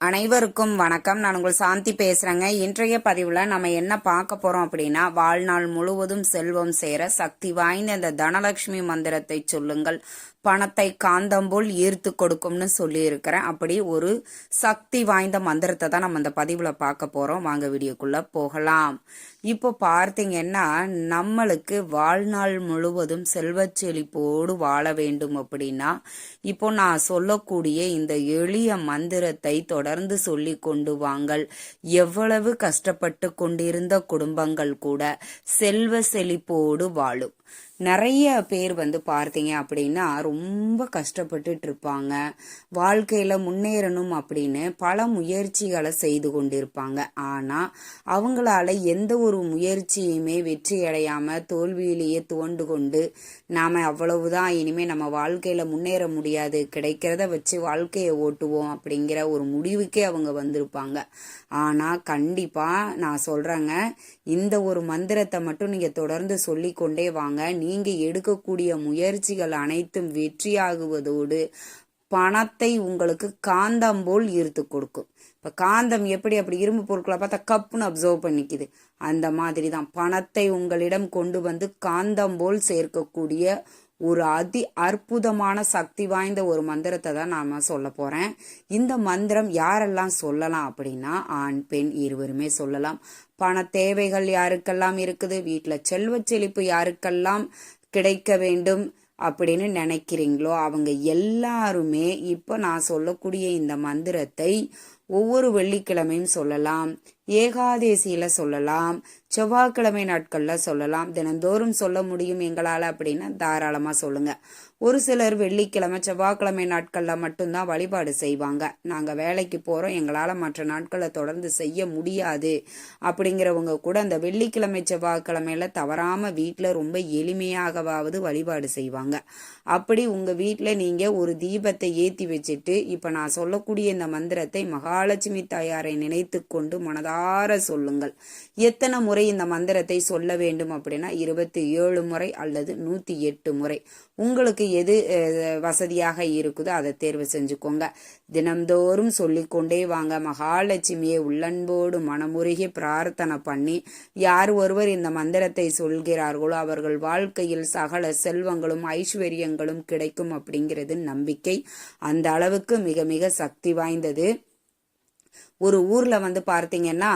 அனைவருக்கும் வணக்கம். நான் உங்கள் சாந்தி பேசுறேங்க. இன்றைய பதிவுல நம்ம என்ன பார்க்க போறோம் அப்படின்னா, வாழ்நாள் முழுவதும் செல்வம் சேர சக்தி வாய்ந்த இந்த தனலட்சுமி மந்திரத்தை சொல்லுங்கள், பணத்தை காந்தம் போல் ஈர்த்து கொடுக்கும்னு சொல்லி இருக்கிறேன். அப்படி ஒரு சக்தி வாய்ந்த மந்திரத்தை தான் நம்ம இந்த பதிவுல பார்க்க போறோம். வாங்க வீடியோக்குள்ள போகலாம். இப்போ பார்த்தீங்கன்னா, நம்மளுக்கு வாழ்நாள் முழுவதும் செல்வச் செழிப்போடு வாழ வேண்டும் அப்படின்னா, இப்போ நான் சொல்லக்கூடிய இந்த எளிய மந்திரத்தை தொடர்ந்து சொல்லி கொண்டு வாங்கள். எவ்வளவு கஷ்டப்பட்டு கொண்டிருந்த குடும்பங்கள் கூட செல்வ செழிப்போடு வாழும். நிறைய பேர் பார்த்தீங்க அப்படின்னா ரொம்ப கஷ்டப்பட்டுட்டு இருப்பாங்க. வாழ்க்கையில முன்னேறணும் அப்படின்னு பல முயற்சிகளை செய்து கொண்டிருப்பாங்க. ஆனா அவங்களால எந்த ஒரு முயற்சியுமே வெற்றி அடையாம தோல்வியிலேயே துவண்டு கொண்டு நாம அவ்வளவுதான், இனிமே நம்ம வாழ்க்கையில முன்னேற முடியாது, கிடைக்கிறத வச்சு வாழ்க்கையை ஓட்டுவோம் அப்படிங்கிற ஒரு முடிவுக்கே அவங்க வந்திருப்பாங்க. ஆனா கண்டிப்பா நான் சொல்றேங்க, இந்த ஒரு மந்திரத்தை மட்டும் நீங்க தொடர்ந்து சொல்லி கொண்டே வாங்க. நீங்க எடுக்கக்கூடிய முயற்சிகள் அனைத்தும் வெற்றியாகுவதோடு பணத்தை உங்களுக்கு காந்தம் போல் ஈர்த்து கொடுக்கும். இப்ப காந்தம் எப்படி அப்படி இரும்பு பொருட்களை பார்த்தா கப்புன்னு அப்சர்வ் பண்ணிக்குது, அந்த மாதிரி தான் பணத்தை உங்களிடம் கொண்டு வந்து காந்தம் போல் சேர்க்கக்கூடிய ஒரு அதி அற்புதமான சக்தி வாய்ந்த ஒரு மந்திரத்தை தான் நாம சொல்ல போறேன். இந்த மந்திரம் யாரெல்லாம் சொல்லலாம் அப்படின்னா, ஆண் பெண் இருவருமே சொல்லலாம். பண தேவைகள் யாருக்கெல்லாம் இருக்குது, வீட்டுல செல்வ செழிப்பு யாருக்கெல்லாம் கிடைக்க வேண்டும் அப்படின்னு நினைக்கிறீங்களோ அவங்க எல்லாருமே இப்போ நான் சொல்லக்கூடிய இந்த மந்திரத்தை ஒவ்வொரு வெள்ளிக்கிழமையும் சொல்லலாம், ஏகாதேசியில சொல்லலாம், செவ்வாய்க்கிழமை நாட்கள்ல சொல்லலாம். தினந்தோறும் சொல்ல முடியும் எங்களால அப்படின்னா தாராளமா சொல்லுங்க. ஒரு சிலர் வெள்ளிக்கிழமை செவ்வாய்க்கிழமை நாட்கள்ல மட்டும்தான் வழிபாடு செய்வாங்க. நாங்க வேலைக்கு போறோம், எங்களால மற்ற நாட்களை தொடர்ந்து செய்ய முடியாது அப்படிங்கிறவங்க கூட அந்த வெள்ளிக்கிழமை செவ்வாய்க்கிழமையில தவறாம வீட்டுல ரொம்ப எளிமையாகவாவது வழிபாடு செய்வாங்க. அப்படி உங்க வீட்டுல நீங்க ஒரு தீபத்தை ஏத்தி வச்சுட்டு இப்ப நான் சொல்லக்கூடிய இந்த மந்திரத்தை மகாலட்சுமி தாயாரை நினைத்து கொண்டு மனதார சொல்லுங்கள். எத்தனை முறை இந்த மந்திரத்தை சொல்ல வேண்டும் அப்படின்னா 27 முறை அல்லது 108 முறை, உங்களுக்கு எது வசதியாக இருக்குதோ அதை தேர்வு செஞ்சுக்கோங்க. தினம்தோறும் சொல்லிக்கொண்டே வாங்க. மகாலட்சுமியை உள்ளன்போடு மனமுருகி பிரார்த்தனை பண்ணி யார் ஒருவர் இந்த மந்திரத்தை சொல்கிறார்களோ அவர்கள் வாழ்க்கையில் சகல செல்வங்களும் ஐஸ்வர்யங்களும் கிடைக்கும் அப்படிங்கிறது நம்பிக்கை. அந்த அளவுக்கு மிக மிக சக்தி வாய்ந்தது. ஒரு ஊர்ல பார்த்தீங்கன்னா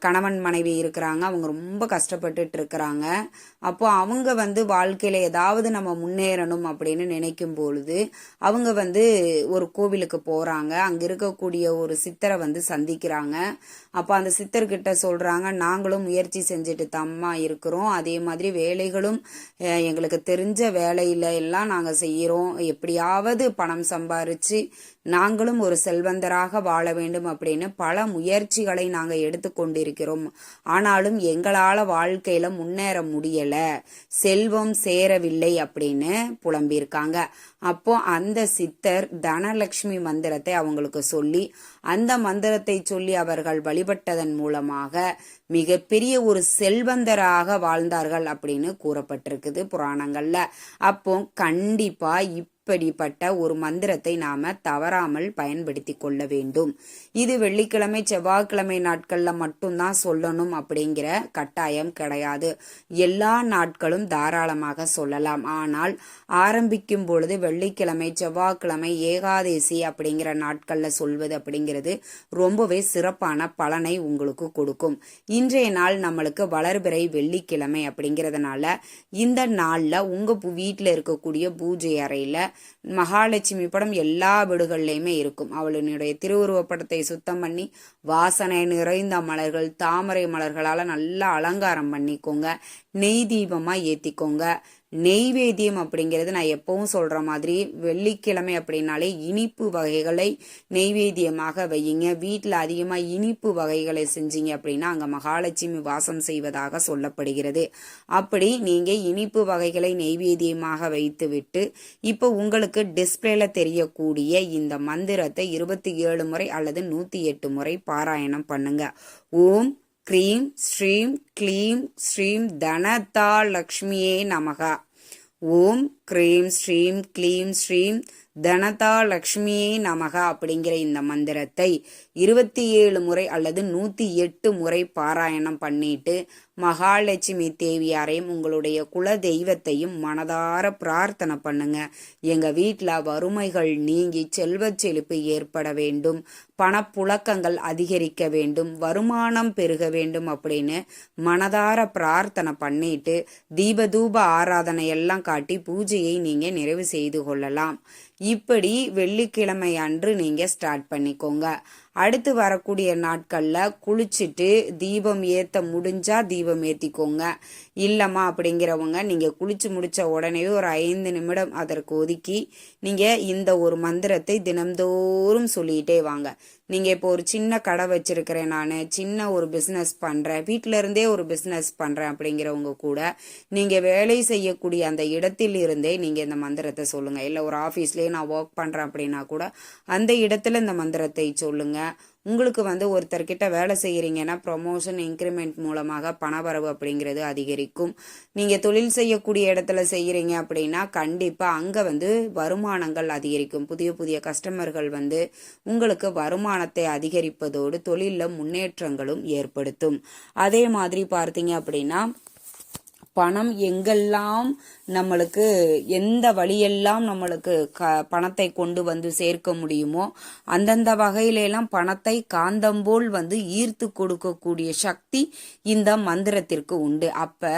கணவன் மனைவி இருக்கிறாங்க, அவங்க ரொம்ப கஷ்டப்பட்டுட்டு இருக்கிறாங்க. அப்போ அவங்க வாழ்க்கையில ஏதாவது நம்ம முன்னேறணும் அப்படின்னு நினைக்கும் பொழுது அவங்க ஒரு கோவிலுக்கு போறாங்க. அங்க இருக்கக்கூடிய ஒரு சித்தரை சந்திக்கிறாங்க. அப்போ அந்த சித்தர்கிட்ட சொல்றாங்க, நாங்களும் முயற்சி செஞ்சுட்டு தம்மா இருக்கிறோம், அதே மாதிரி வேலைகளும் எங்களுக்கு தெரிஞ்ச வேலையில எல்லாம் நாங்க செய்யறோம், எப்படியாவது பணம் சம்பாரிச்சு நாங்களும் ஒரு செல்வந்தராக வாழ வேண்டும் அப்படின்னு பல முயற்சிகளை நாங்க எடுத்துக்கொண்டிருக்கிறோம். ஆனாலும் எங்களால வாழ்க்கையில முன்னேற முடியல, செல்வம் சேரவில்லை அப்படின்னு புலம்பியிருக்காங்க. அப்போ அந்த சித்தர் தனலட்சுமி மந்திரத்தை அவங்களுக்கு சொல்லி, அந்த மந்திரத்தை சொல்லி அவர்கள் வழிபட்டதன் மூலமாக மிகப்பெரிய ஒரு செல்வந்தராக வாழ்ந்தார்கள் அப்படின்னு கூறப்பட்டிருக்குது புராணங்கள்ல. அப்போ கண்டிப்பா இப்படிப்பட்ட ஒரு மந்திரத்தை நாம தவறாமல் பயன்படுத்தி கொள்ள வேண்டும். இது வெள்ளிக்கிழமை செவ்வாய்க்கிழமை நாட்கள்ல மட்டும்தான் சொல்லணும் அப்படிங்கிற கட்டாயம் கிடையாது. எல்லா நாட்களும் தாராளமாக சொல்லலாம். ஆனால் ஆரம்பிக்கும் பொழுது வெள்ளிக்கிழமை செவ்வாய்க்கிழமை ஏகாதேசி அப்படிங்கிற நாட்கள்ல சொல்வது அப்படிங்கிறது ரொம்பவே சிறப்பான பலனை உங்களுக்கு கொடுக்கும். இன்றைய நாள் நம்மளுக்கு வளர்பிறை வெள்ளிக்கிழமை அப்படிங்கிறதுனால இந்த நாள்ல உங்க வீட்டுல இருக்கக்கூடிய பூஜை அறையில மகாலட்சுமி படம் எல்லா வீடுகள்லயுமே இருக்கும். அவளுடைய திருவுருவ படத்தை சுத்தம் பண்ணி வாசனை நிறைந்த மலர்கள் தாமரை மலர்களால நல்லா அலங்காரம் பண்ணிக்கோங்க. நெய் தீபமா ஏத்திக்கோங்க. நெய்வேத்தியம் அப்படிங்கிறது நான் எப்பவும் சொல்ற மாதிரி வெள்ளிக்கிழமை அப்படின்னாலே இனிப்பு வகைகளை நெய்வேத்தியமாக வையுங்க. வீட்டில் அதிகமா இனிப்பு வகைகளை செஞ்சீங்க அப்படின்னா அங்க மகாலட்சுமி வாசம் செய்வதாக சொல்லப்படுகிறது. அப்படி நீங்க இனிப்பு வகைகளை நெய்வேத்தியமாக வைத்து விட்டு இப்போ உங்களுக்கு டிஸ்பிளேல தெரியக்கூடிய இந்த மந்திரத்தை 27 முறை அல்லது 108 முறை பாராயணம் பண்ணுங்க. ஓம் க்ரீம் ஸ்ரீம் க்ளீம் ஸ்ரீம் தனதா லக்ஷ்மியே நமக. ஓம் க்ரீம் ஸ்ரீம் க்ளீம் ஸ்ரீம் தனதா லக்ஷ்மியே நமக அப்படிங்கிற இந்த மந்திரத்தை 27 முறை அல்லது 108 முறை பாராயணம் பண்ணிட்டு மகாலட்சுமி தேவியாரையும் உங்களுடைய குல தெய்வத்தையும் மனதார பிரார்த்தனை பண்ணுங்க. எங்க வீட்டில் வறுமைகள் நீங்கி செல்வச் செழிப்பு ஏற்பட வேண்டும், பணப்புழக்கங்கள் அதிகரிக்க வேண்டும், வருமானம் பெருக வேண்டும் அப்படின்னு மனதார பிரார்த்தனை பண்ணிட்டு தீபதூப ஆராதனை எல்லாம் காட்டி பூஜையை நீங்க நிறைவு செய்து கொள்ளலாம். இப்படி வெள்ளிக்கிழமை அன்று நீங்க ஸ்டார்ட் பண்ணிக்கோங்க. அடுத்து வரக்கூடிய நாட்கள்ல குளிச்சுட்டு தீபம் ஏத்த முடிஞ்சா தீபம் ஏத்திக்கோங்க. இல்லம்மா அப்படிங்கிறவங்க நீங்க குளிச்சு முடிச்ச உடனே ஒரு 5 நிமிடம் அதற்கு ஒதுக்கி நீங்க இந்த ஒரு மந்திரத்தை தினம்தோறும் சொல்லிட்டே வாங்க. நீங்க இப்போ ஒரு சின்ன கடை வச்சிருக்கிறேன், நான் சின்ன ஒரு பிசினஸ் பண்றேன், வீட்டில இருந்தே ஒரு பிசினஸ் பண்றேன் அப்படிங்கிறவங்க கூட நீங்க வேலை செய்யக்கூடிய அந்த இடத்தில் இருந்தே நீங்க இந்த மந்திரத்தை சொல்லுங்க. இல்ல ஒரு ஆபீஸ்லயே நான் ஒர்க் பண்றேன் அப்படின்னா கூட அந்த இடத்துல இந்த மந்திரத்தை சொல்லுங்க. உங்களுக்கு ஒருத்தர்கிட்ட வேலை செய்யறீங்கன்னா ப்ரொமோஷன் இன்க்ரிமெண்ட் மூலமாக பணவரவு அப்படிங்கிறது அதிகரிக்கும். நீங்க தொழில் செய்யக்கூடிய இடத்துல செய்யறீங்க அப்படின்னா கண்டிப்பா அங்க வருமானங்கள் அதிகரிக்கும். புதிய புதிய கஸ்டமர்கள் உங்களுக்கு வருமானத்தை அதிகரிப்பதோடு தொழில்ல முன்னேற்றங்களும் ஏற்படுத்தும். அதே மாதிரி பார்த்தீங்க அப்படின்னா பணம் எங்கெல்லாம் நம்மளுக்கு எந்த வழியெல்லாம் நம்மளுக்கு பணத்தை கொண்டு சேர்க்க முடியுமோ அந்தந்த வகையிலெல்லாம் பணத்தை காந்தம் போல் ஈர்த்து கொடுக்கக்கூடிய சக்தி இந்த மந்திரத்திற்கு உண்டு. அப்ப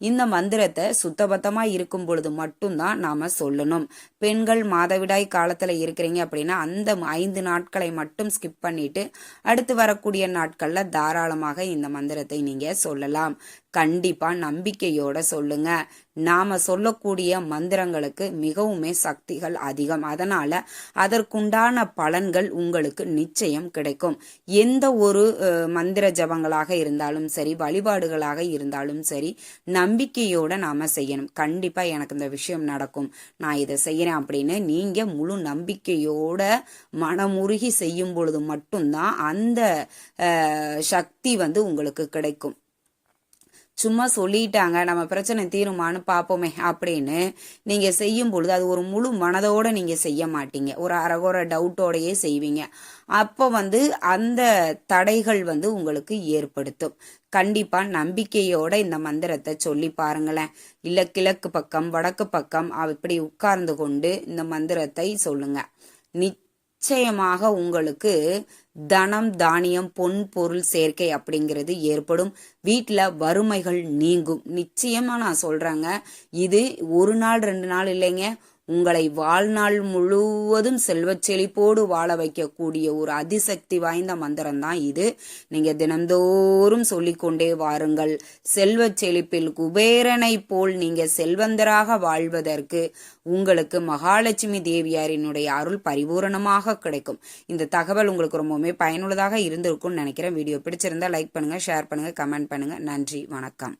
இந்த மந்திரத்தை சுத்தபத்தமா இருக்கும் பொழுது மட்டும்தான் நாம சொல்லணும். பெண்கள் மாதவிடாய் காலத்துல இருக்கிறீங்க அப்படின்னா அந்த 5 நாட்களை மட்டும் ஸ்கிப் பண்ணிட்டு அடுத்து வரக்கூடிய நாட்கள்ல தாராளமாக இந்த மந்திரத்தை நீங்க சொல்லலாம். கண்டிப்பா நம்பிக்கையோட சொல்லுங்க. நாம சொல்லக்கூடிய மந்திரங்களுக்கு மிகவுமே சக்திகள் அதிகம். அதனால அதற்குண்டான பலன்கள் உங்களுக்கு நிச்சயம் கிடைக்கும். எந்த ஒரு மந்திர ஜபங்களாக இருந்தாலும் சரி, வழிபாடுகளாக இருந்தாலும் சரி, நம்பிக்கையோட நாம செய்யணும். கண்டிப்பா எனக்கு இந்த விஷயம் நடக்கும், நான் இதை செய்யறேன் அப்படின்னு நீங்க முழு நம்பிக்கையோட மனமுருகி செய்யும் பொழுது மட்டும்தான் அந்த சக்தி உங்களுக்கு கிடைக்கும். சும்மா சொல்லிட்டாங்க நம்ம பிரச்சனை தீருமானு பார்ப்போமே அப்படின்னு நீங்க செய்யும் பொழுது அது ஒரு முழு மனதோட நீங்க செய்ய மாட்டீங்க, ஒரு அரகோர டவுட்டோடையே செய்வீங்க. அப்போ அந்த தடைகள் உங்களுக்கு ஏற்படுத்தும். கண்டிப்பா நம்பிக்கையோட இந்த மந்திரத்தை சொல்லி பாருங்களேன். இல்ல கிழக்கு பக்கம் வடக்கு பக்கம் அப்படி உட்கார்ந்து கொண்டு இந்த மந்திரத்தை சொல்லுங்க. நிச்சயமாக உங்களுக்கு தனம் தானியம் பொன் பொருள் சேர்க்கை அப்படிங்கிறது ஏற்படும். வீட்டுல வறுமைகள் நீங்கும். நிச்சயமா நான் சொல்றேங்க, இது 1 நாள் 2 நாள் இல்லைங்க, உங்களை வாழ்நாள் முழுவதும் செல்வச் செழிப்போடு வாழ வைக்கக்கூடிய ஒரு அதிசக்தி வாய்ந்த மந்திரம் தான் இது. நீங்க தினந்தோறும் சொல்லிக்கொண்டே வாருங்கள். செல்வச் செழிப்பில் குபேரனை போல் நீங்க செல்வந்தராக வாழ்வதற்கு உங்களுக்கு மகாலட்சுமி தேவியாரினுடைய அருள் பரிபூரணமாக கிடைக்கும். இந்த தகவல் உங்களுக்கு ரொம்பவுமே பயனுள்ளதாக இருந்திருக்கும்னு நினைக்கிறேன். வீடியோ பிடிச்சிருந்தா லைக் பண்ணுங்க, ஷேர் பண்ணுங்க, கமெண்ட் பண்ணுங்க. நன்றி, வணக்கம்.